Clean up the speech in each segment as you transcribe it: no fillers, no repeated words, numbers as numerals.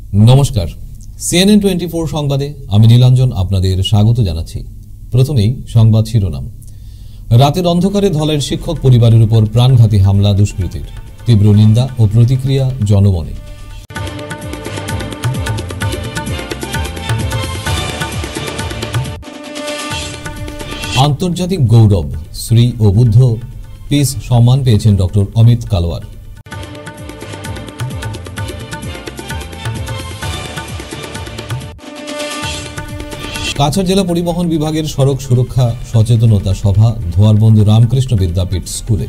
নমস্কার, CNN 24 সংবাদে আমি নীলাঞ্জন আপনাদের স্বাগত জানাচ্ছি। প্রথমেই সংবাদ শিরোনাম। রাতের অন্ধকারে ধলের শিক্ষক পরিবারের উপর প্রাণঘাতী হামলা দুষ্কৃতীর, তীব্র নিন্দা ও প্রতিক্রিয়া জনমনে। আন্তর্জাতিক গৌরব শ্রী ও বুদ্ধ পিস সম্মান পেয়েছেন ডক্টর অমিত কালওয়ার। কাছাড় জেলা পরিবহন বিভাগের সড়ক সুরক্ষা সচেতনতা সভা ধোয়ারবন্দী রামকৃষ্ণ বিদ্যাপীঠ স্কুলে।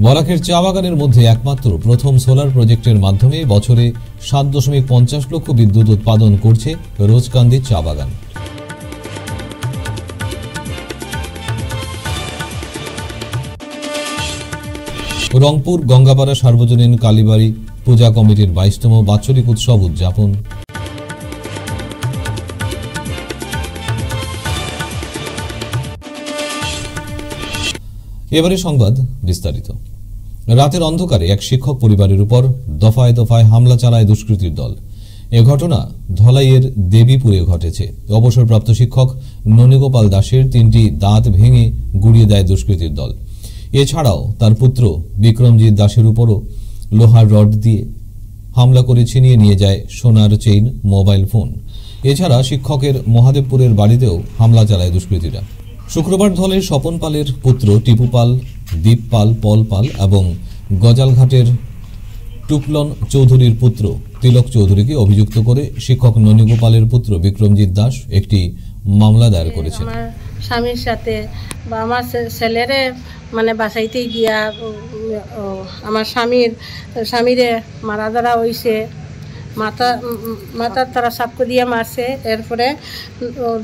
বরাকের চা বাগানের মধ্যে একমাত্র প্রথম সোলার প্রজেক্টের মাধ্যমে বছরে 7.50 লক্ষ বিদ্যুৎ উৎপাদন করছে রোজকান্দির চা বাগান। রংপুর গঙ্গাপাড়া সার্বজনীন কালীবাড়ি পূজা কমিটির 22তম বাৎসরিক উৎসব উদযাপন। এবারে সংবাদ বিস্তারিত। রাতের অন্ধকারে এক শিক্ষক পরিবারের উপর দফায় দফায় হামলা চালায় দুষ্কৃতীর দল। এ ঘটনা ধলাইয়ের দেবীপুরে ঘটেছে। অবসরপ্রাপ্ত শিক্ষক ননীগোপাল দাসের 3টি দাঁত ভেঙে গুড়িয়ে দেয় দুষ্কৃতীর দল। এছাড়াও তার পুত্র বিক্রমজিৎ দাসের উপরও লোহার রড দিয়ে হামলা করে ছিনিয়ে নিয়ে যায় সোনার চেইন, মোবাইল ফোন। এছাড়া শিক্ষকের মহাদেবপুরের বাড়িতেও হামলা চালায় দুষ্কৃতীরা। শুক্রবার ধলের স্বপন পালের পুত্র টিপু পাল, দীপ পাল, পল পাল এবং গজালঘাটের টুকলন চৌধুরীর পুত্র তিলক চৌধুরীকে অভিযুক্ত করে শিক্ষক ননীগোপালের পুত্র বিক্রমজিৎ দাস একটি মামলা দায়ের করেছেন। স্বামীর সাথে বা আমার ছেলেরে বাসাইতে গিয়া আমার স্বামীরে মারা ধরা হয়েছে, মাথার তারা সাপকো দিয়ে মারছে, এরপরে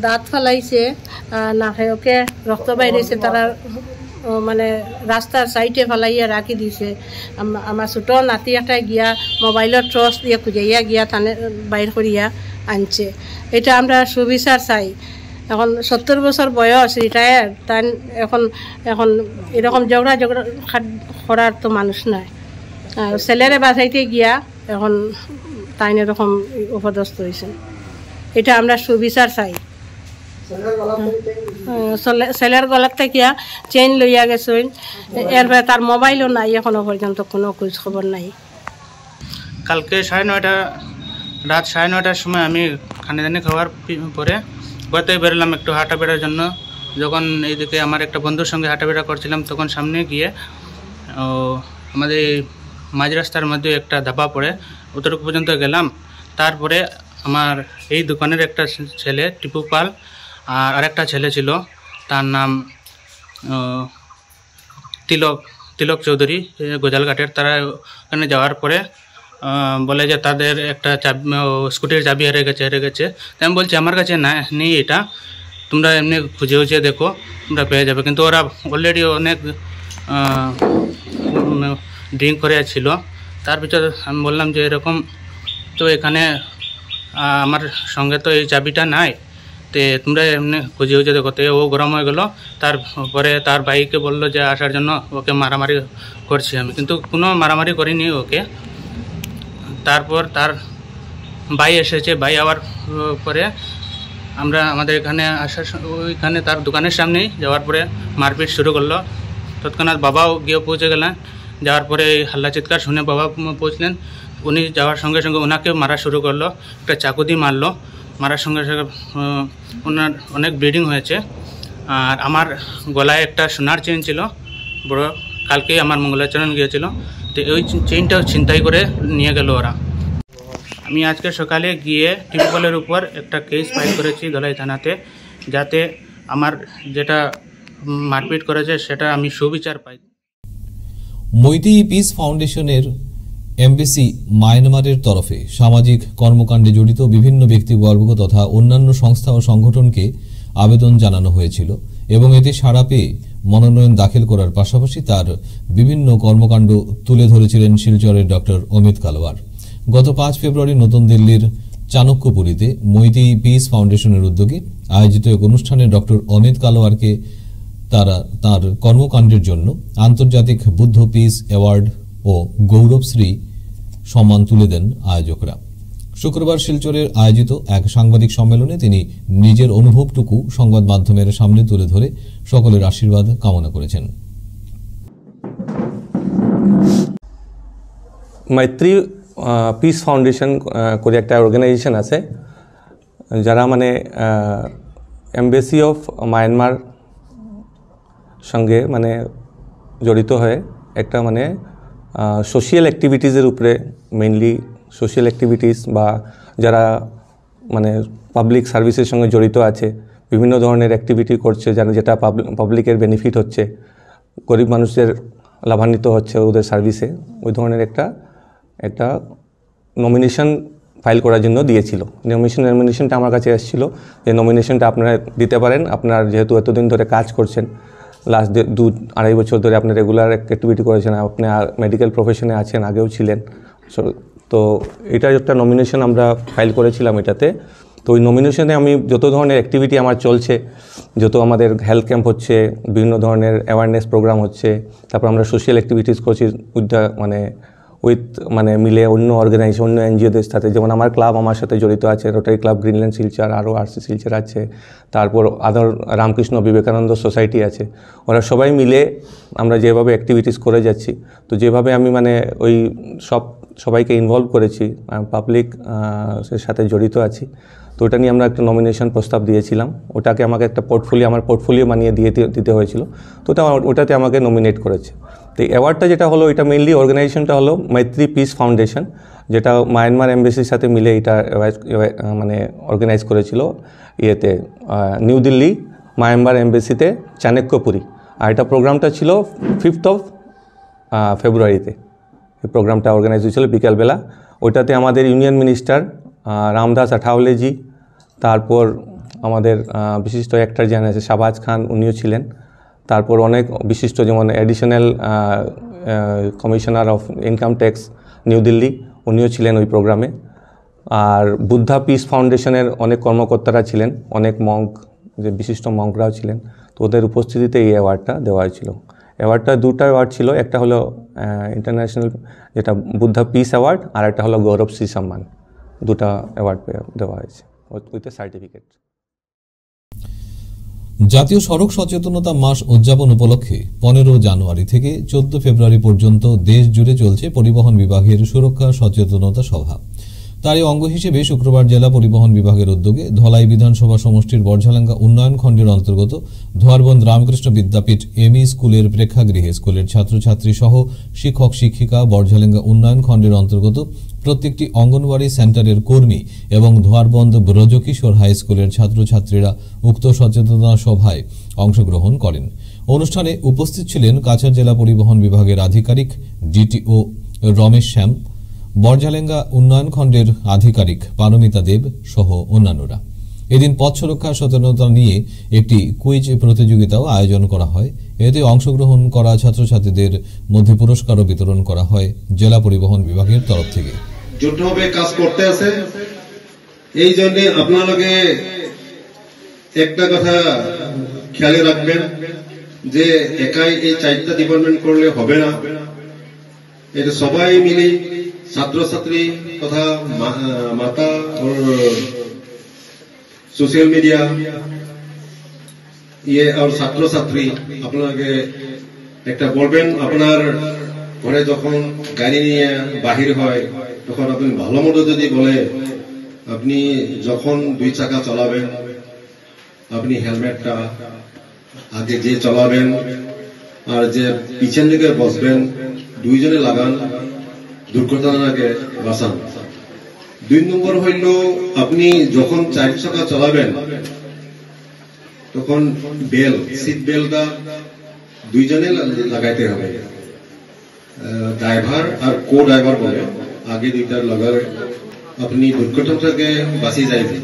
দাঁত ফেলাইছে, নাকে রক্ত বাইরেছে, তারা রাস্তার সাইডে ফেলাইয়া রাখি দিছে। আমার ছোট নাতি একটা গিয়া মোবাইলের টর্চ দিয়ে খুঁজাইয়া গিয়া থানে বাইর করিয়া আনছে। এটা আমরা সুবিচার চাই। এখন 70 বছর বয়স, রিটায়ার, তাই এখন এরকম ঝগড়া করার তো মানুষ নাই। ছেলেরে বাঁচাইতে গিয়া এখন তাই এরকম উপদস্থ হয়েছে। এটা আমরা সুবিচার চাই। ছেলের গলার থেকে চেইন লইয়া গেছে, এরপরে তার মোবাইলও নাই, এখনো পর্যন্ত কোনো খোঁজ খবর নাই। কালকে রাত 9:30টার সময় আমি খানিদানি খাওয়ার পরে ঘরে বেরোলাম একটু হাঁটা বেড়ার জন্য। যখন এইদিকে আমার একটা বন্ধুর সঙ্গে হাঁটা বেড়া করছিলাম, তখন সামনে গিয়ে আমাদের মাঝ রাস্তার মধ্যে একটা ধাপা পড়ে অতটুকু পর্যন্ত গেলাম। তারপরে আমার এই দোকানের একটা ছেলে টিপু পাল আর আরেকটা ছেলে ছিল, তার নাম তিলক চৌধুরী, গোজালঘাটের। তারা ওখানে যাওয়ার পরে বলে যে তাদের একটা স্কুটির চাবি হেরে গেছে। তাই আমি বলছি আমার কাছে নেই, এটা তোমরা এমনি খুঁজে দেখো, তোমরা পেয়ে যাবে। কিন্তু ওরা অলরেডি অনেক ড্রিঙ্ক করে ছিল। তার ভিতরে আমি বললাম যে এরকম তো এখানে আমার সঙ্গে তো এই চাবিটা নাই, তো তোমরা এমনি খুঁজে দেখো। তো ও গরম হয়ে গেলো। তারপরে তার ভাইকে বললো যে আসার জন্য, ওকে মারামারি করছি আমি, কিন্তু কোনো মারামারি করিনি ওকে। তারপর তার ভাই এসেছে, ভাই আবার পরে আমরা আমাদের এখানে ওইখানে তার দোকানের সামনেই যাওয়ার পরে মারপিট শুরু করলো। তৎক্ষণাৎ বাবাও গিয়ে পৌঁছে গেলেন। যাওয়ার পরে হাল্লা চিৎকার শুনে বাবা পৌঁছলেন। উনি যাওয়ার সঙ্গে সঙ্গে ওনাকে মারা শুরু করলো, একটা চাকু দিয়ে মারলো। মারার সঙ্গে সঙ্গে ওনার অনেক ব্লিডিং হয়েছে। আর আমার গলায় একটা সোনার চেইন ছিল বড়, কালকেই আমার মঙ্গলাচরণ গিয়েছিল, তো ওই চেইনটাও ছিনতাই করে নিয়ে গেল ওরা। আমি আজকে সকালে গিয়ে টিউবওয়েলের উপর একটা কেস ফাইল করেছি ধলাই থানাতে, যাতে আমার যেটা মারপিট করেছে সেটা আমি সুবিচার পাই। মৈতী পিস ফাউন্ডেশনের এমবিসি মায়ানমারের তরফে সামাজিক কর্মকাণ্ডে জড়িত বিভিন্ন ব্যক্তিবর্গ তথা অন্যান্য সংস্থা ও সংগঠনকে আবেদন জানানো হয়েছিল এবং এতে সাড়া পেয়ে মনোনয়ন দাখিল করার পাশাপাশি তার বিভিন্ন কর্মকাণ্ড তুলে ধরেছিলেন শিলচরের ডক্টর অমিত কালওয়ার। গত 5 ফেব্রুয়ারি নতুন দিল্লির চাণক্যপুরীতে মৈতী পিস ফাউন্ডেশনের উদ্যোগে আয়োজিত এক অনুষ্ঠানে ডক্টর অমিত কালওয়ারকে তার কর্মকাণ্ডের জন্য আন্তর্জাতিক বুদ্ধ পিস অ্যাওয়ার্ড ও গৌরবশ্রী সম্মান তুলে দেন আয়োজকরা। শুক্রবার শিলচরের আয়োজিত এক সাংবাদিক সম্মেলনে তিনি নিজের অনুভবটুকু সংবাদ মাধ্যমের সামনে তুলে ধরে সকলের আশীর্বাদ কামনা করেছেন। মৈত্রী পিস ফাউন্ডেশন করে একটা অর্গানাইজেশন আছে, যারা মানে এম্বাসি অফ মায়ানমার সঙ্গে মানে জড়িত হয়ে একটা মানে সোশিয়াল অ্যাক্টিভিটিসের উপরে, মেইনলি সোশিয়াল অ্যাক্টিভিটিস বা যারা মানে পাবলিক সার্ভিসের সঙ্গে জড়িত আছে, বিভিন্ন ধরনের অ্যাক্টিভিটি করছে যেটা পাবলিকের বেনিফিট হচ্ছে, গরিব মানুষদের লাভান্বিত হচ্ছে ওদের সার্ভিসে, ওই ধরনের একটা নমিনেশন ফাইল করার জন্য দিয়েছিল। নমিনেশনটা আমার কাছে এসেছিলো যে নমিনেশনটা আপনারা দিতে পারেন, আপনার যেহেতু এতদিন ধরে কাজ করছেন, লাস্ট 2-2.5 বছর ধরে আপনি রেগুলার অ্যাক্টিভিটি করেছেন, আপনি মেডিকেল প্রফেশনে আছেন, আগেও ছিলেন, তো এটা একটা নমিনেশন আমরা ফাইল করেছিলাম এটাতে। তো ওই নমিনেশনে আমি যত ধরনের অ্যাক্টিভিটি আমার চলছে, যত আমাদের হেলথ ক্যাম্প হচ্ছে, বিভিন্ন ধরনের অ্যাওয়ারনেস প্রোগ্রাম হচ্ছে, তারপর আমরা সোশ্যাল অ্যাক্টিভিটিস করছি উইথ মিলে অন্য অর্গানাইজেশন, অন্য এনজিওদের সাথে, যেমন আমার ক্লাব আমার সাথে জড়িত আছে, রোটারি ক্লাব গ্রিনল্যান্ড শিলচর, আরও আরসি শিলচর আছে, তারপর আদার রামকৃষ্ণ বিবেকানন্দ সোসাইটি আছে, ওরা সবাই মিলে আমরা যেভাবে অ্যাক্টিভিটিস করে যাচ্ছি, তো যেভাবে আমি ওই সবাইকে ইনভলভ করেছি, পাবলিক সাথে জড়িত আছি, তো ওটা নিয়ে আমরা একটা নমিনেশন প্রস্তাব দিয়েছিলাম। ওটাকে আমাকে একটা আমার পোর্টফোলিও বানিয়ে দিতে হয়েছিল, তো ওটাতে আমাকে নমিনেট করেছে। তো এই অ্যাওয়ার্ডটা যেটা হলো, এটা মেইনলি অর্গানাইজেশনটা হলো মৈত্রী পিস ফাউন্ডেশন, যেটা মায়ানমার এম্বাসির সাথে মিলে এটা অর্গানাইজ করেছিল নিউ দিল্লি মায়ানমার এম্বাসিতে চাণক্যপুরী। আর এটা প্রোগ্রামটা ছিল 5th of ফেব্রুয়ারিতে এই প্রোগ্রামটা অর্গানাইজ হয়েছিল বিকালবেলা। ওইটাতে আমাদের ইউনিয়ন মিনিস্টার রামদাস আঠাওলেজি, তারপর আমাদের বিশিষ্ট অ্যাক্টর যারা আছে শাহবাজ খান, উনিও ছিলেন, তারপর অনেক বিশিষ্ট যেমন additional commissioner of income tax new Delhi, উনিও ছিলেন ওই প্রোগ্রামে। আর বুদ্ধা পিস ফাউন্ডেশনের অনেক কর্মকর্তারা ছিলেন, অনেক মঙ্ক, যে বিশিষ্ট মঙ্করাও ছিলেন, তো ওদের উপস্থিতিতে এই অ্যাওয়ার্ডটা দেওয়া হয়েছিল। অ্যাওয়ার্ডটা দুটো অ্যাওয়ার্ড ছিল, একটা হলো ইন্টারন্যাশনাল যেটা বুদ্ধা পিস অ্যাওয়ার্ড, আর একটা হলো গৌরবশ্রী সম্মান। দুটা অ্যাওয়ার্ড দেওয়া হয়েছে উইথ এ সার্টিফিকেট। জাতীয় সড়ক সচেতনতা মাস উদযাপন উপলক্ষে 15 জানুয়ারি থেকে 14 ফেব্রুয়ারি পর্যন্ত দেশ জুড়ে চলছে পরিবহন বিভাগের সুরক্ষা সচেতনতা সভা। তারই অঙ্গ হিসেবে শুক্রবার জেলা পরিবহন বিভাগের উদ্যোগে ধলাই বিধানসভা সমষ্টির বর্ঝালেঙ্গা উন্নয়ন খণ্ডের অন্তর্গত ধোয়ারবন্দ রামকৃষ্ণ বিদ্যাপীঠ এমই স্কুলের প্রেক্ষাগৃহে স্কুলের ছাত্রছাত্রী সহ শিক্ষক শিক্ষিকা, বর্ঝালেঙ্গা উন্নয়ন খণ্ডের অন্তর্গত প্রত্যেকটি অঙ্গনওয়াড়ি সেন্টারের কর্মী এবং ধোয়ারবন্দ ব্রজকিশোর হাই স্কুলের ছাত্রছাত্রীরা উক্ত সচেতনতা সভায় অংশগ্রহণ করেন। অনুষ্ঠানে উপস্থিত ছিলেন কাছাড় জেলা পরিবহন বিভাগের আধিকারিক ডিটিও রমেশ শ্যাম, বর্ঝালেঙ্গা উন্নয়ন খণ্ডের আধিকারিক পারমিতা দেব সহ অন্যান্যরা। এদিন পথ সুরক্ষা সচেতনতা নিয়ে একটি কুইজ প্রতিযোগিতাও আয়োজন করা হয়। এতে অংশগ্রহণ করা ছাত্রছাত্রীদের মধ্যে পুরস্কারও বিতরণ করা হয় জেলা পরিবহন বিভাগের তরফ থেকে। জোটভাবে কাজ করতে আছে, এই জন্য আপনাদেরকে একটা কথা খেয়ালে রাখবেন যে একাই এই 4টা ডিপার্টমেন্ট করলে হবে না, এটা সবাই মিলে ছাত্রছাত্রী তথা মাতা ও সোশ্যাল মিডিয়া আর ছাত্রছাত্রী আপনাকে একটা বলবেন, আপনার ঘরে যখন গাড়ি নিয়ে বাহির হয় তখন আপনি ভালো মতো যদি বলে, আপনি যখন 2 চাকা চালাবেন আপনি হেলমেটটা আগে যে চালাবেন আর যে পিছন দিকে বসবেন দুইজনে লাগান, দুর্ঘটনাকে বাঁচান। 2 নম্বর হইল আপনি যখন 4 চাকা চালাবেন তখন সিট বেল্টটা দুইজনে লাগাইতে হবে, ড্রাইভার আর কো ড্রাইভার বলে, আগে 2টা লাগালে আপনি দুর্ঘটনা থেকে বাঁচিয়ে যাইবেন।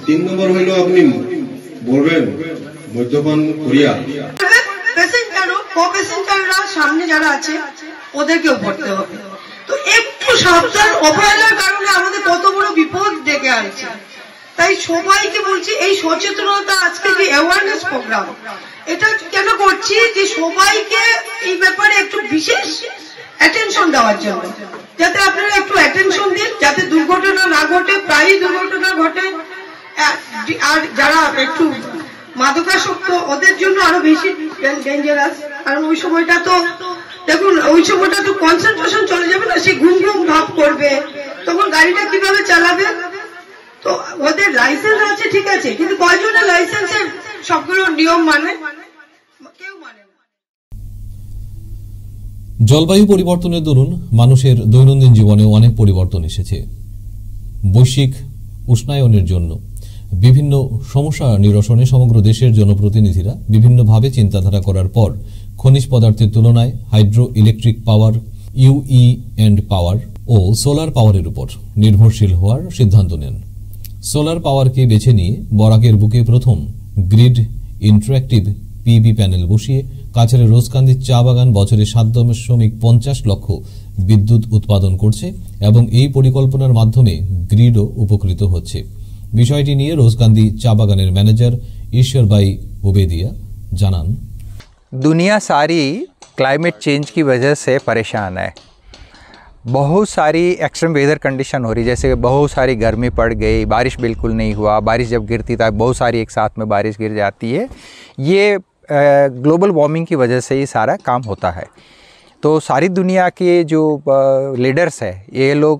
3 নম্বর হইল আপনি বলবেন মদ্যপান করিয়া প্যাসেঞ্জাররা সামনে যারা আছে ওদেরকেও পড়তে হবে। তো একটু সাবধান, অবহেলার কারণে আমাদের কত বড় বিপদ ডেকে আনছে। তাই সবাইকে বলছি এই সচেতনতা আজকে যে অ্যাওয়ারনেস প্রোগ্রাম এটা কেন করছি যে সবাইকে এই ব্যাপারে একটু বিশেষ অ্যাটেনশন দেওয়ার জন্য, যাতে আপনারা একটু অ্যাটেনশন দিন, যাতে দুর্ঘটনা না ঘটে। প্রায়ই দুর্ঘটনা ঘটে, আর যারা একটু মাদকাসক্ত ওদের জন্য আরো বেশি ডেঞ্জারাস, কারণ ওই সময়টা তো দেখুন ওই সময়টা তো কনসেন্ট্রেশন চলে যাবে না, সে ঘুম ঘুম ভাব করবে, তখন গাড়িটা কিভাবে চালাবে। তো ওদের লাইসেন্স আছে ঠিক আছে, কিন্তু কয়জনের লাইসেন্সের সবগুলো নিয়ম মানে, কেউ মানে না। জলবায়ু পরিবর্তনের দরুন মানুষের দৈনন্দিন জীবনেও অনেক পরিবর্তন এসেছে। বৈশ্বিক উষ্ণায়নের জন্য বিভিন্ন সমস্যা নিরসনে সমগ্র দেশের জনপ্রতিনিধিরা বিভিন্নভাবে চিন্তাধারা করার পর খনিজ পদার্থের তুলনায় হাইড্রো ইলেকট্রিক পাওয়ার, ইউই এন্ড পাওয়ার ও সোলার পাওয়ারের উপর নির্ভরশীল হওয়ার সিদ্ধান্ত নেন। সোলার পাওয়ারকে বেছে নিয়ে বরাকের বুকে প্রথম গ্রিড ইন্টারঅ্যাক্টিভ পিবি প্যানেল বসিয়ে কাছাড়ের রোজকান্দির চা বাগান বছরে 7.50 লক্ষ বিদ্যুৎ উৎপাদন করছে এবং এই পরিকল্পনার মাধ্যমে গ্রিডও উপকৃত হচ্ছে। বিষয়টি নিয়ে রোজকান্দি চা বাগানের ম্যানেজার ঈশ্বরবাই ওবেদিয়া জানান, दुनिया सारी क्लाइमेट चेंज की वजह से परेशान है। बहुत सारी एक्सट्रीम वेदर कंडीशन हो रही, जैसे बहुत सारी गर्मी पड़ गई, बारिश बिल्कुल नहीं हुआ, बारिश जब गिरती था बहुत सारी एक साथ में बारिश गिर जाती है। ये ग्लोबल वार्मिंग की वजह से ये सारा काम होता है। तो सारी दुनिया के जो लीडर्स है ये लोग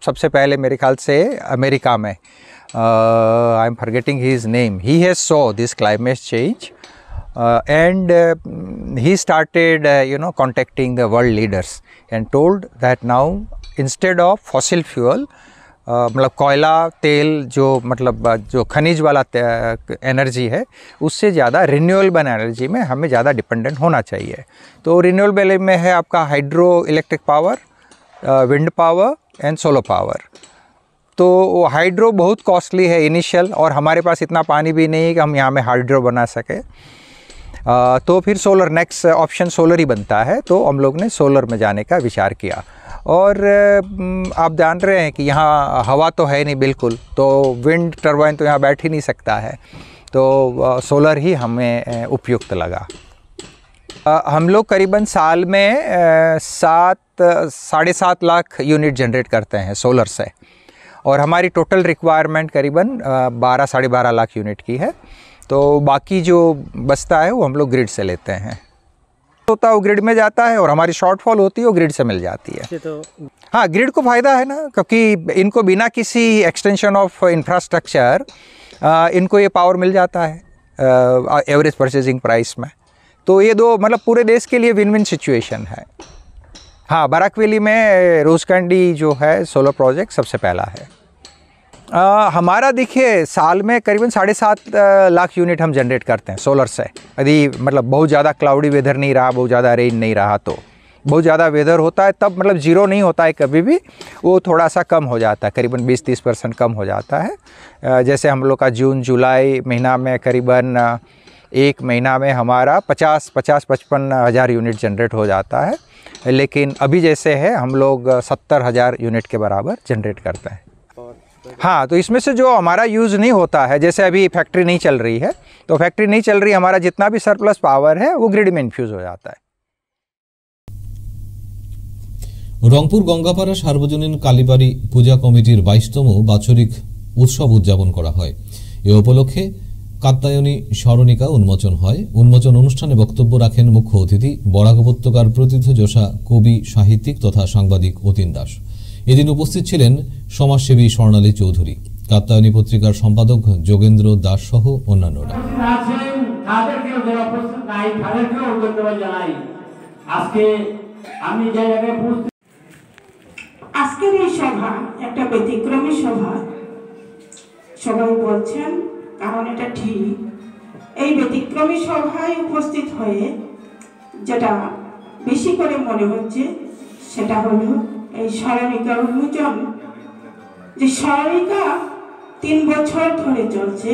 सबसे पहले मेरे ख्याल से अमेरिका में I am forgetting his name, he has saw this climate change and he started contacting the world leaders and told that now instead of fossil fuel मतलब कोयला तेल जो खनिज वाला एनर्जी है उससे ज़्यादा रिन्यूएबल एनर्जी में हमें ज़्यादा डिपेंडेंट होना चाहिए। तो रिन्यूएबल में है आपका hydro electric power, wind power and solar power. तो हाइड्रो बहुत कॉस्टली है इनिशियल, और हमारे पास इतना पानी भी नहीं है कि हम यहाँ में हाइड्रो बना सके। तो फिर सोलर नेक्स्ट ऑप्शन सोलर ही बनता है। तो हम लोग ने सोलर में जाने का विचार किया। और आप जान रहे हैं कि यहाँ हवा तो है नहीं बिल्कुल, तो विंड टरबाइन तो यहाँ बैठ ही नहीं सकता है, तो सोलर ही हमें उपयुक्त लगा। हम लोग करीबन साल में 7.5 लाख यूनिट जनरेट करते हैं सोलर से, और हमारी टोटल रिक्वायरमेंट करीबन 12-12.5 लाख यूनिट की है। तो बाकी जो बचता है वो हम लोग ग्रिड से लेते हैं, होता है वो ग्रिड में जाता है, और हमारी शॉर्टफॉल होती है वो ग्रिड से मिल जाती है। तो हाँ, ग्रिड को फ़ायदा है ना, क्योंकि इनको बिना किसी एक्सटेंशन ऑफ इंफ्रास्ट्रक्चर इनको ये पावर मिल जाता है एवरेज परचेजिंग प्राइस में। तो ये दो मतलब पूरे देश के लिए विन विन सिचुएशन है। हाँ, बराकवेली में रोजकांडी जो है सोलर प्रोजेक्ट सबसे पहला है। हमारा देखिए साल में करीबन 7.5 लाख यूनिट हम जनरेट करते हैं सोलर से। यदि मतलब बहुत ज़्यादा क्लाउडी वेदर नहीं रहा, बहुत ज़्यादा रेन नहीं रहा, तो बहुत ज़्यादा वेदर होता है तब मतलब ज़ीरो नहीं होता है कभी भी, वो थोड़ा सा कम हो जाता है, करीबन 20-30% कम हो जाता है। जैसे हम लोग का जून जुलाई महीना में करीबन एक महीना में हमारा 50-55 हज़ार यूनिट जनरेट हो जाता है, लेकिन अभी जैसे है हम लोग 70,000 यूनिट के बराबर जनरेट करते हैं। हाँ, तो इसमें से जो हमारा यूज़ नहीं होता है, जैसे अभी फैक्ट्री नहीं चल रही है, तो फैक्ट्री नहीं चल रही, हमारा जितना भी सरप्लस पावर है वो ग्रिड में इन्फ्यूज़ हो जाता है। রংপুর গঙ্গাপাড়া সার্বজনীন কালীবাড়ি পূজা কমিটির 22তম বাৎসরিক উৎসব উদযাপন করা হয়। এ উপলক্ষে কাত্যায়নী স্মরণিকা উন্মোচন হয়। উন্মোচন অনুষ্ঠানে বক্তব্য রাখেন মুখ্য অতিথি বরাক উপত্যকার প্রথিতযশা কবি, সাহিত্যিক তথা সাংবাদিক অতীন দাস। এদিন উপস্থিত ছিলেন সমাজসেবী স্বর্ণালী চৌধুরী, কাত্যায়নী পত্রিকার সম্পাদক যোগেন্দ্র দাস সহ অন্যান্যরা। আজকের এই সভা একটা ব্যতিক্রমী সভা, সবাই বলছেন, কারণ এটা ঠিক। এই ব্যতিক্রমী সভায় উপস্থিত হয়ে যেটা বেশি করে মনে হচ্ছে সেটা হলো এই স্মরণিকা উন্মোচন। যে স্মরণিকা 3 বছর ধরে চলছে,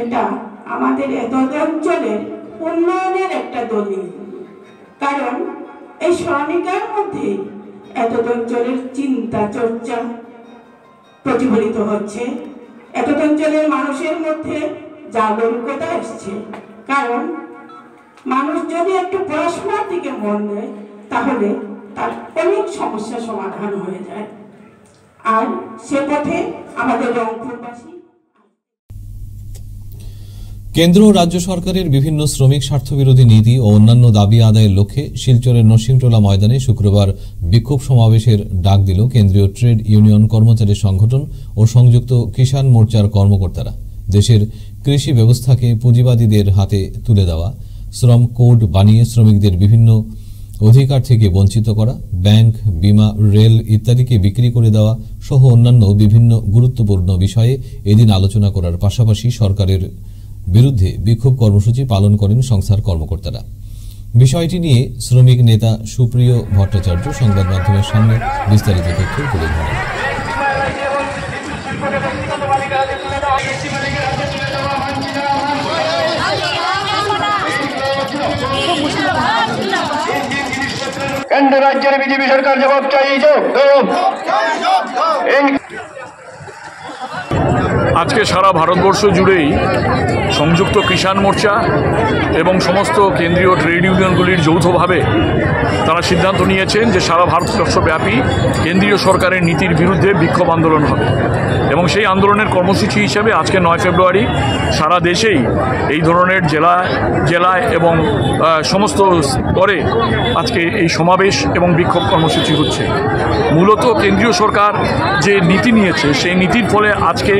এটা আমাদের এত অঞ্চলের উন্নয়নের একটা দলিল। কারণ এই স্মরণিকার মধ্যে এত অঞ্চলের চিন্তা চর্চা প্রতিফলিত হচ্ছে, এতদ অঞ্চলের মানুষের মধ্যে জাগরুকতা এসছে। কারণ মানুষ যদি একটু পড়াশোনার দিকে মন দেয় তাহলে তার অনেক সমস্যা সমাধান হয়ে যায়। আর সে পথে আমাদের রংপুরবাসী। কেন্দ্র ও রাজ্য সরকারের বিভিন্ন শ্রমিক স্বার্থবিরোধী নীতি ও অন্যান্য দাবি আদায়ের লক্ষ্যে শিলচরের নরসিংটোলা ময়দানে শুক্রবার বিক্ষোভ সমাবেশের ডাক দিল কেন্দ্রীয় ট্রেড ইউনিয়ন কর্মচারী সংগঠন ও সংযুক্ত কিষাণ মোর্চার কর্মকর্তারা। দেশের কৃষি ব্যবস্থাকে পুঁজিবাদীদের হাতে তুলে দেওয়া, শ্রম কোড বানিয়ে শ্রমিকদের বিভিন্ন অধিকার থেকে বঞ্চিত করা, ব্যাংক, বীমা, রেল ইত্যাদিকে বিক্রি করে দেওয়া সহ অন্যান্য বিভিন্ন গুরুত্বপূর্ণ বিষয়ে এদিন আলোচনা করার পাশাপাশি সরকারের বিরুদ্ধে বিক্ষোভ কর্মসূচি পালন করেন সংস্থার কর্মকর্তারা। বিষয়টি নিয়ে শ্রমিক নেতা সুপ্রিয় ভট্টাচার্য সংবাদ মাধ্যমের সামনে বিস্তারিত তথ্য তুলে ধরেন। কেন্দ্র রাজ্যের বিজেপি সরকার জবাব চাই। আজকে সারা ভারতবর্ষ জুড়েই সংযুক্ত কিষাণ মোর্চা এবং সমস্ত কেন্দ্রীয় ট্রেড ইউনিয়নগুলির যৌথভাবে তারা সিদ্ধান্ত নিয়েছেন যে সারা ভারতবর্ষব্যাপী কেন্দ্রীয় সরকারের নীতির বিরুদ্ধে বিক্ষোভ আন্দোলন হবে এবং সেই আন্দোলনের কর্মসূচি হিসেবে আজকে 9 ফেব্রুয়ারি সারা দেশেই এই ধরনের জেলায় এবং সমস্ত স্তরে আজকে এই সমাবেশ এবং বিক্ষোভ কর্মসূচি হচ্ছে। মূলত কেন্দ্রীয় সরকার যে নীতি নিয়েছে সেই নীতির ফলে আজকে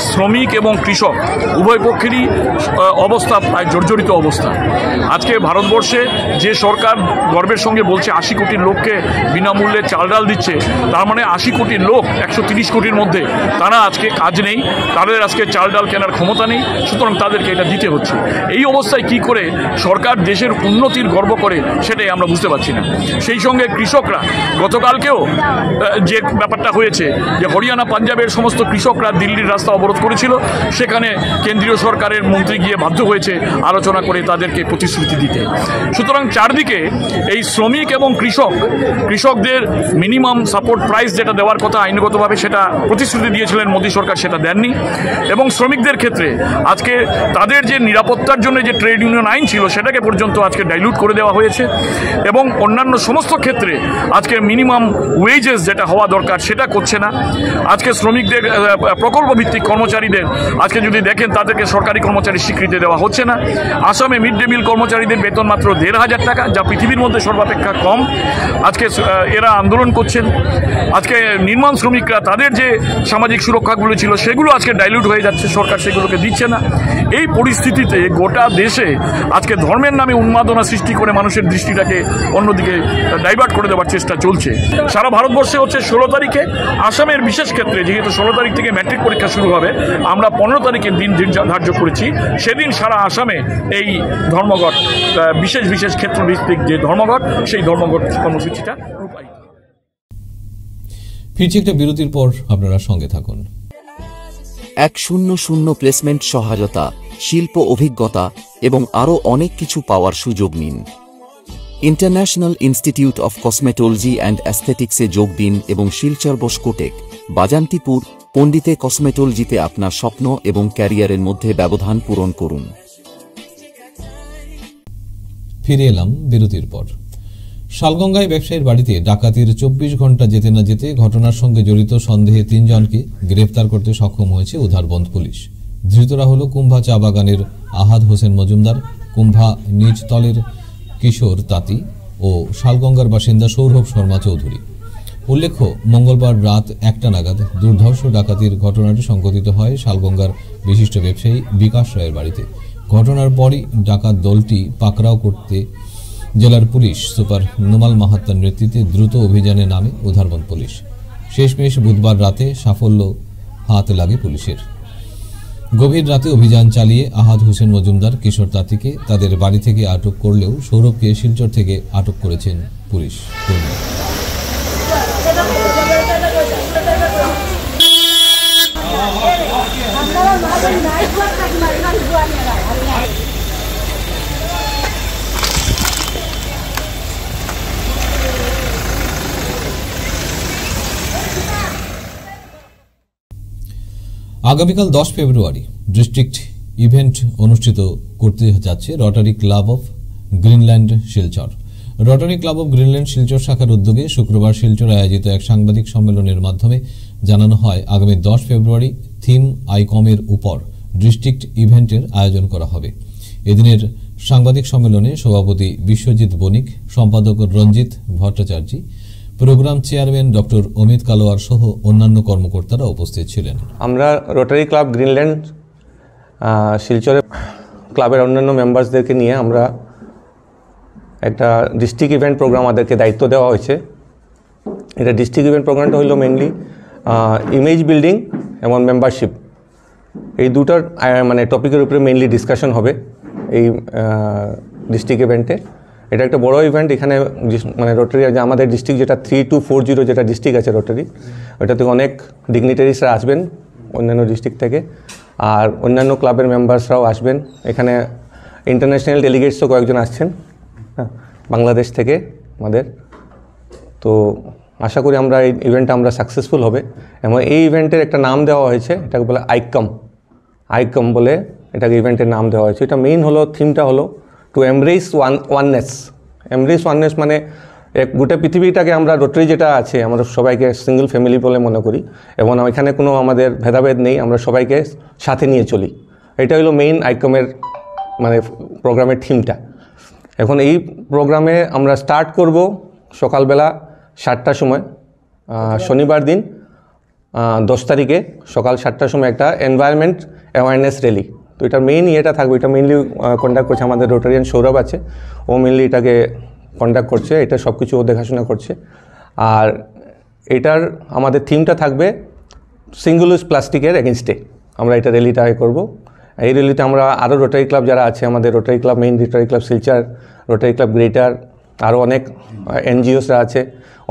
শ্রমিক এবং কৃষক উভয় পক্ষেরই অবস্থা প্রায় জর্জরিত অবস্থা। আজকে ভারতবর্ষে যে সরকার গর্বের সঙ্গে বলছে 80 কোটি লোককে বিনামূল্যে চাল ডাল দিচ্ছে, তার মানে 80 কোটি লোক 130 কোটির মধ্যে তারা আজকে কাজ নেই, তাদের আজকে চাল ডাল কেনার ক্ষমতা নেই, সুতরাং তাদেরকে এটা দিতে হচ্ছে। এই অবস্থায় কি করে সরকার দেশের উন্নতির গর্ব করে সেটাই আমরা বুঝতে পারছি না। সেই সঙ্গে কৃষকরা গতকালকেও যে ব্যাপারটা হয়েছে যে হরিয়ানা পাঞ্জাবের সমস্ত কৃষকরা দিল্লির রাস্তা অবরোধ করেছিল, সেখানে কেন্দ্রীয় সরকারের মন্ত্রী গিয়ে বাধ্য হয়েছে আলোচনা করে তাদেরকে প্রতিশ্রুতি দিতে। সুতরাং চারদিকে এই শ্রমিক এবং কৃষকদের মিনিমাম সাপোর্ট প্রাইস যেটা দেওয়ার কথা আইনগতভাবে সেটা প্রতিশ্রুতি দিয়েছিলেন মোদী সরকার, সেটা দেননি। এবং শ্রমিকদের ক্ষেত্রে আজকে তাদের যে নিরাপত্তার জন্য যে ট্রেড ইউনিয়ন আইন ছিল সেটাকে পর্যন্ত আজকে ডাইলুট করে দেওয়া হয়েছে এবং অন্যান্য সমস্ত ক্ষেত্রে আজকে মিনিমাম ওয়েজেস যেটা হওয়া দরকার সেটা করছে না। আজকে শ্রমিকদের প্রকল্প ভিত্তিক কর্মচারীদের আজকে যদি দেখেন তাদেরকে সরকারি কর্মচারীর স্বীকৃতি দেওয়া হচ্ছে না। আসামে মিড ডে মিল কর্মচারীদের বেতন মাত্র 1,500 টাকা, যা পৃথিবীর মধ্যে সর্বাপেক্ষা কম। আজকে এরা আন্দোলন করছেন। আজকে নির্মাণ শ্রমিকরা তাদের যে সামাজিক সুরক্ষাগুলো ছিল সেগুলো আজকে ডাইলুট হয়ে যাচ্ছে, সরকার সেগুলোকে দিচ্ছে না। এই পরিস্থিতিতে গোটা দেশে আজকে ধর্মের নামে উন্মাদনা সৃষ্টি করে মানুষের দৃষ্টিটাকে অন্যদিকে ডাইভার্ট করে দেওয়ার চেষ্টা চলছে। সারা ভারতবর্ষে হচ্ছে 16 তারিখে, আসামের বিশেষ ক্ষেত্রে যেহেতু 16 তারিখ থেকে ম্যাট্রিক পরীক্ষা শুরু হবে, আমরা 15 তারিখের দিন ধার্য করেছি। সেদিন সারা আসামে এই ধর্মঘট, বিশেষ ক্ষেত্রভিত্তিক যে ধর্মঘট, সেই ধর্মঘট কর্মসূচিটা রূপায়িত। ফিরছি একটা বিরতির পর, আপনারা সঙ্গে থাকুন। 100 প্লেসমেন্ট সহায়তা, শিল্প অভিজ্ঞতা এবং আরও অনেক কিছু পাওয়ার সুযোগ নিন। International institute of cosmetology and অ্যাস্থেটিক্সে যোগ দিন এবং শিলচর বসকোটেক, বাজান্তিপুর, পণ্ডিতে কসমেটোলজিতে আপনার স্বপ্ন এবং ক্যারিয়ারের মধ্যে ব্যবধান পূরণ করুন। ফিরে এলাম বিরতির পর। শালগঙ্গায় ব্যবসায়ীর বাড়িতে ডাকাতির 24 ঘন্টা যেতে না যেতে ঘটনার সঙ্গে জড়িত সন্দেহে 3 জনকে গ্রেফতার করতে সক্ষম হয়েছে উধারবন্দ পুলিশ। ধৃতরা হল কুম্ভা চা বাগানের আহাদ হোসেন মজুমদার, কুম্ভা নিচতলের কিশোর তাঁতি ও শালগঙ্গার বাসিন্দা সৌরভ শর্মা চৌধুরী। উল্লেখ্য, মঙ্গলবার রাত 1টা নাগাদ দুর্ধর্ষ ডাকাতির ঘটনাটি সংঘটিত হয় শালগঙ্গার বিশিষ্ট ব্যবসায়ী বিকাশ রায়ের বাড়িতে। ঘটনার পরই ডাকাত দলটি পাকড়াও করতে জেলার পুলিশ সুপার নোমাল মাহাত্তার নেতৃত্বে দ্রুত অভিযানে নামে উধারবন্দ পুলিশ। শেষমেশ বুধবার রাতে সাফল্য হাত লাগে পুলিশের। গভীর রাতে অভিযান চালিয়ে আহাদ হোসেন মজুমদার, কিশোর তাঁতিকে তাদের বাড়ি থেকে আটক করলেও সৌরভকে শিলচর থেকে আটক করেছেন পুলিশ কর্মী। আগামীকাল 10 ফেব্রুয়ারি ডিস্ট্রিক্ট ইভেন্ট অনুষ্ঠিত করতে যাচ্ছে Rotary club of Greenland Silchar. Rotary club of Greenland Silchar শাখার উদ্যোগে শুক্রবার শিলচরে আয়োজিত এক সাংবাদিক সম্মেলনের মাধ্যমে জানানো হয় আগামী 10 ফেব্রুয়ারি থিম আইকমের উপর ডিস্ট্রিক্ট ইভেন্টের আয়োজন করা হবে। এদিনের সাংবাদিক সম্মেলনে সভাপতি বিশ্বজিৎ বণিক, সম্পাদক Ranjit Bhattacharya, program chairman doctor Amit Kalowar সহ অন্যান্য কর্মকর্তারা উপস্থিত ছিলেন। আমরা রোটারি ক্লাব গ্রিনল্যান্ড শিলচরের ক্লাবের অন্যান্য মেম্বার্সদেরকে নিয়ে আমরা একটা ডিস্ট্রিক্ট ইভেন্ট প্রোগ্রাম আমাদেরকে দায়িত্ব দেওয়া হয়েছে। এটা ডিস্ট্রিক্ট ইভেন্ট প্রোগ্রামটা হলো মেনলি ইমেজ বিল্ডিং এবং মেম্বারশিপ, এই দুটার মানে টপিকের উপরে মেনলি ডিসকাশন হবে এই ডিস্ট্রিক্ট ইভেন্টে। এটা একটা বড় ইভেন্ট। এখানে মানে রোটারি আমাদের ডিস্ট্রিক্ট যেটা 3240 যেটা ডিস্ট্রিক্ট আছে রোটারি, ওটা থেকে অনেক ডিগনিটারিসরা আসবেন অন্যান্য ডিস্ট্রিক্ট থেকে, আর অন্যান্য ক্লাবের মেম্বার্সরাও আসবেন। এখানে ইন্টারন্যাশনাল ডেলিগেটসও কয়েকজন আসছেন বাংলাদেশ থেকে আমাদের। তো আশা করি আমরা এই ইভেন্টটা আমরা সাকসেসফুল হবে। এবং এই ইভেন্টের একটা নাম দেওয়া হয়েছে, এটাকে বলে আইকম বলে এটাকে ইভেন্টের নাম দেওয়া হয়েছে। এটা মেইন হলো থিমটা হলো টু এমব্রেস ওয়াননেস, মানে এক গোটা পৃথিবীটাকে আমরা রোটারি যেটা আছে আমরা সবাইকে সিঙ্গেল ফ্যামিলি বলে মনে করি এবং এখানে কোনো আমাদের ভেদাভেদ নেই, আমরা সবাইকে সাথে নিয়ে চলি। এটা হলো মেইন আইকমের মানে প্রোগ্রামের থিমটা। এখন এই প্রোগ্রামে আমরা স্টার্ট করব সকালবেলা 7টার সময়, শনিবার দিন 10 তারিখে সকাল 7টার সময় একটা এনভায়রনমেন্ট অ্যাওয়ারনেস র্যালি। তো এটা মেইন ইয়েটা থাকবে, এটা মেইনলি কন্ডাক্ট করছে আমাদের রোটারিয়ান সৌরভ আছে, ও মেইনলি এটাকে কন্ডাক্ট করছে, এটা সব কিছু ও দেখাশোনা করছে। আর এটার আমাদের থিমটা থাকবে সিঙ্গল ইউজ প্লাস্টিকের এগেনস্টে আমরা এটা র্যালিটা করব। এই র্যালিতে আমরা আরও রোটারি ক্লাব যারা আছে আমাদের rotary club main, rotary club Silchar, rotary club greater, আরও অনেক এনজিওসরা আছে,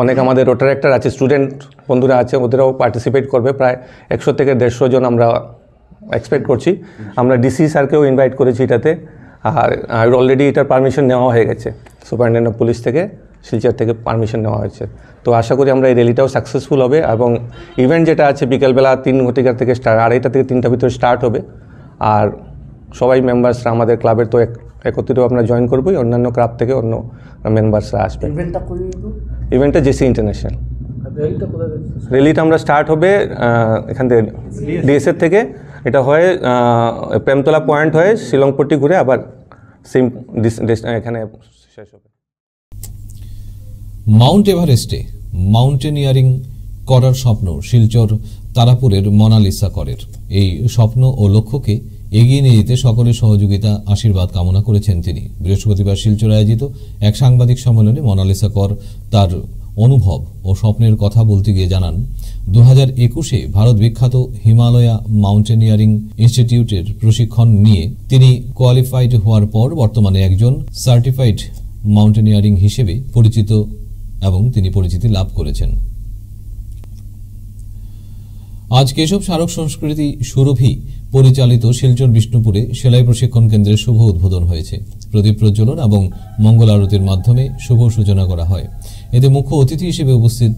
অনেক আমাদের রোটারেক্টর আছে, স্টুডেন্ট বন্ধুরা আছে, ওদেরাও পার্টিসিপেট করবে। প্রায় 100 থেকে 150 জন আমরা এক্সপেক্ট করছি। আমরা ডিসি স্যারকেও ইনভাইট করেছি এটাতে, আর অলরেডি এটার পারমিশন নেওয়া হয়ে গেছে সুপারিনটেন্ডেন্ট অফ পুলিশ থেকে, শিলচর থেকে পারমিশন নেওয়া হয়েছে। তো আশা করি আমরা এই র্যালিটাও সাকসেসফুল হবে। এবং ইভেন্ট যেটা আছে বিকেলবেলা 3 ঘটিকা থেকে 2:30 থেকে 3টার ভিতরে স্টার্ট হবে। আর সবাই মেম্বার্সরা আমাদের ক্লাবের তো একত্রিত আমরা জয়েন করবোই, অন্যান্য ক্লাব থেকে অন্য মেম্বার্সরা আসবে। ইভেন্টটা জেসি ইন্টারন্যাশনাল। র্যালিটা আমরা স্টার্ট হবে এখান থেকে ডিএসএর থেকে, এটা হয় প্রেমতলা পয়েন্ট হয়ে শিলংপট্টি ঘুরে আবার সেম এখানে শেষ হবে। মাউন্ট এভারেস্টে মাউন্টেনিয়ারিং করার স্বপ্ন শিলচর তারাপুরের মোনালিসা করের। এই স্বপ্ন ও লক্ষ্যকে এগিয়ে নিয়ে যেতে সকলের সহযোগিতা আশীর্বাদ কামনা করেছেন তিনি। বৃহস্পতিবার শিলচরে আয়োজিত এক সাংবাদিক সম্মেলনে মোনালিসা কর তার অনুভব ও স্বপ্নের কথা বলতে গিয়ে জানান, 2021-এ ভারত বিখ্যাত হিমালয়া মাউন্টেনিয়ারিং ইনস্টিটিউটের প্রশিক্ষণ নিয়ে তিনি কোয়ালিফাইড হওয়ার পর বর্তমানে একজন সার্টিফাইড মাউন্টেনিয়ারিং হিসেবে পরিচিত এবং তিনি পরিচিতি লাভ করেছেন। আজ কেশব স্মারক সংস্কৃতি সুরভি পরিচালিত শিলচর বিষ্ণুপুরে সেলাই প্রশিক্ষণ কেন্দ্রের শুভ উদ্বোধন হয়েছে। প্রদীপ প্রজ্বলন এবং মঙ্গল আরতির মাধ্যমে শুভ সূচনা করা হয়। এতে মুখ্য অতিথি হিসেবে উপস্থিত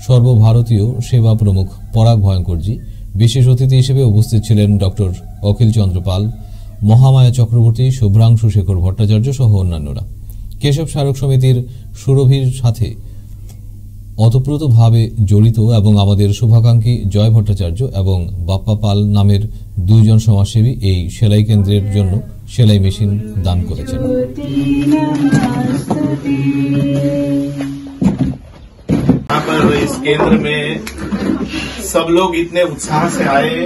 সর্বভারতীয় সেবা প্রমুখ পরাগ ভয়ঙ্করজি। বিশেষ অতিথি হিসেবে উপস্থিত ছিলেন ডক্টর অখিল চন্দ্র পাল, মহামায়া চক্রবর্তী, শুভ্রাংশু শেখর ভট্টাচার্য সহ অন্যান্যরা। কেশব স্মারক সমিতির সুরভির সাথে অতপ্রতভাবে জড়িত এবং আমাদের শুভাকাঙ্ক্ষী জয় ভট্টাচার্য এবং বাপ্পা পাল নামের 2 জন সমাজসেবী এই সেলাই কেন্দ্রের জন্য সেলাই মেশিন দান করেছেন। यहाँ पर इस केंद्र में सब लोग इतने उत्साह से आए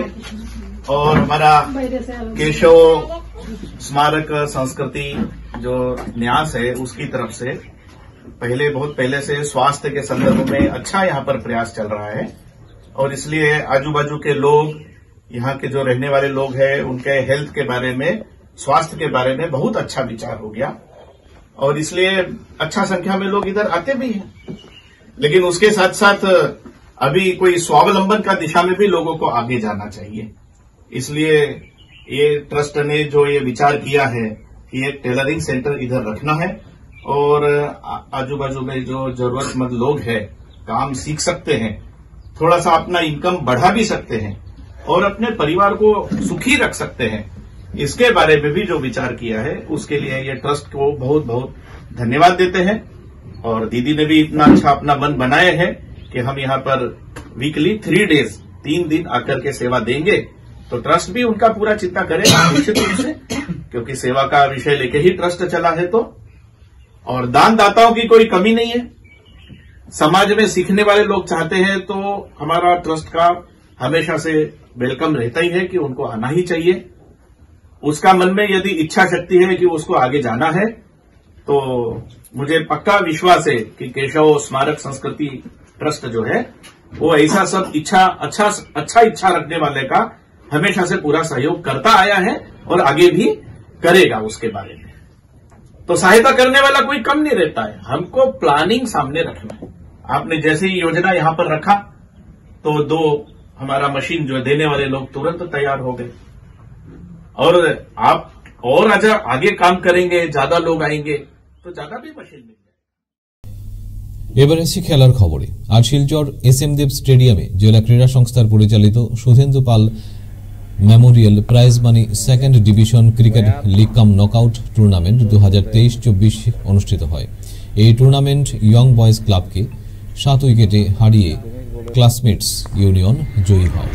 और हमारा केशव स्मारक संस्कृति जो न्यास है उसकी तरफ से बहुत पहले से स्वास्थ्य के संदर्भ में अच्छा यहाँ पर प्रयास चल रहा है और इसलिए आजू बाजू के लोग, यहाँ के जो रहने वाले लोग हैं, उनके हेल्थ के बारे में, स्वास्थ्य के बारे में बहुत अच्छा विचार हो गया और इसलिए अच्छा संख्या में लोग इधर आते भी हैं। लेकिन उसके साथ साथ अभी कोई स्वावलंबन का दिशा में भी लोगों को आगे जाना चाहिए। इसलिए ये ट्रस्ट ने जो ये विचार किया है कि एक टेलरिंग सेंटर इधर रखना है और आजू बाजू में जो जरूरतमंद लोग हैं काम सीख सकते हैं, थोड़ा सा अपना इनकम बढ़ा भी सकते हैं और अपने परिवार को सुखी रख सकते हैं, इसके बारे में भी जो विचार किया है उसके लिए ये ट्रस्ट को बहुत बहुत धन्यवाद देते हैं। और दीदी ने भी इतना अच्छा अपना मन बनाया है कि हम यहाँ पर वीकली 3 डेज 3 दिन आकर के सेवा देंगे, तो ट्रस्ट भी उनका पूरा चिंता करेगा निश्चित रूप से, क्योंकि सेवा का विषय लेके ही ट्रस्ट चला है। तो और दानदाताओं की कोई कमी नहीं है, समाज में सीखने वाले लोग चाहते हैं तो हमारा ट्रस्ट का हमेशा से वेलकम रहता ही है कि उनको आना ही चाहिए। उसका मन में यदि इच्छा शक्ति है कि उसको आगे जाना है, तो मुझे पक्का विश्वास है कि केशव स्मारक संस्कृति ट्रस्ट जो है वो ऐसा सब अच्छा इच्छा रखने वाले का हमेशा से पूरा सहयोग करता आया है और आगे भी करेगा। उसके बारे में तो सहायता करने वाला कोई कम नहीं रहता है, हमको प्लानिंग सामने रखना है। आपने जैसे ही योजना यहां पर रखा तो 2 हमारा मशीन जो देने वाले लोग तुरंत तैयार हो गए, और आप और आगे काम करेंगे, ज्यादा लोग आएंगे तो ज्यादा भी मशीन मिल जाए। এবার আসি খেলার খবরে। আজ শিলচর এসএম দেব স্টেডিয়ামে জেলা ক্রীড়া সংস্থার পরিচালিত Sudhendu Pal memorial prize money second division cricket league cum knockout tournament 2023-24 অনুষ্ঠিত হয়। এই টুর্নামেন্ট ইয়ং বয়েজ ক্লাবকে 7 উইকেটে হারিয়ে ক্লাসমেটস ইউনিয়ন জয়ী হয়।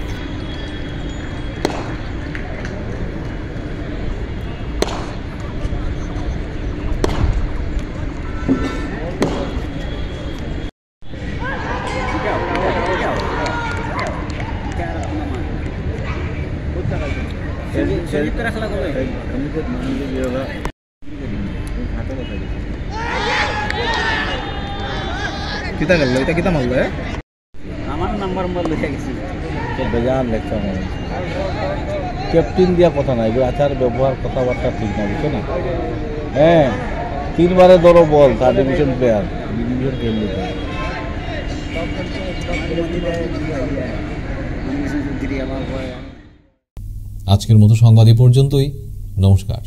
कितना कर लो इतना कितना माल है আমার নাম্বার মোবাইল লিখে গেছি তো বেজান লেখা মানে ক্যাপ্টেন দিয়া কথা নাই আচার ব্যবহার কথাবার্তা ঠিক না বুঝছো না হ্যাঁ 3 বারে ধরো বল তার ডিভিশন প্লেয়ার ডিভিশন গেম দিতে আজকের মতো সংবাদ এই পর্যন্তই। নমস্কার।